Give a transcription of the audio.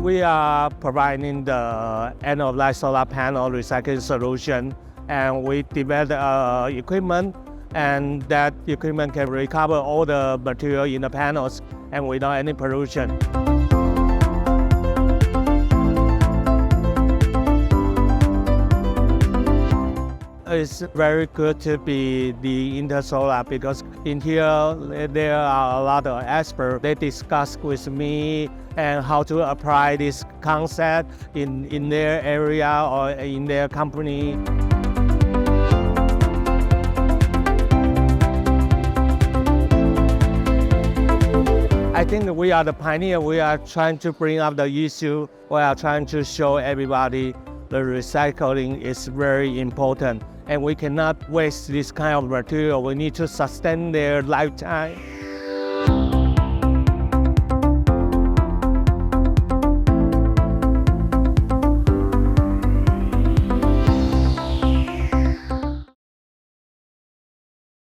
We are providing the end-of-life solar panel recycling solution, and we develop equipment, and that equipment can recover all the material in the panels and without any pollution. It's very good to be the Intersolar because in here there are a lot of experts. They discuss with me and how to apply this concept in their area or in their company. I think we are the pioneer. We are trying to bring up the issue. We are trying to show everybody the recycling is very important, and we cannot waste this kind of material. We need to sustain their lifetime.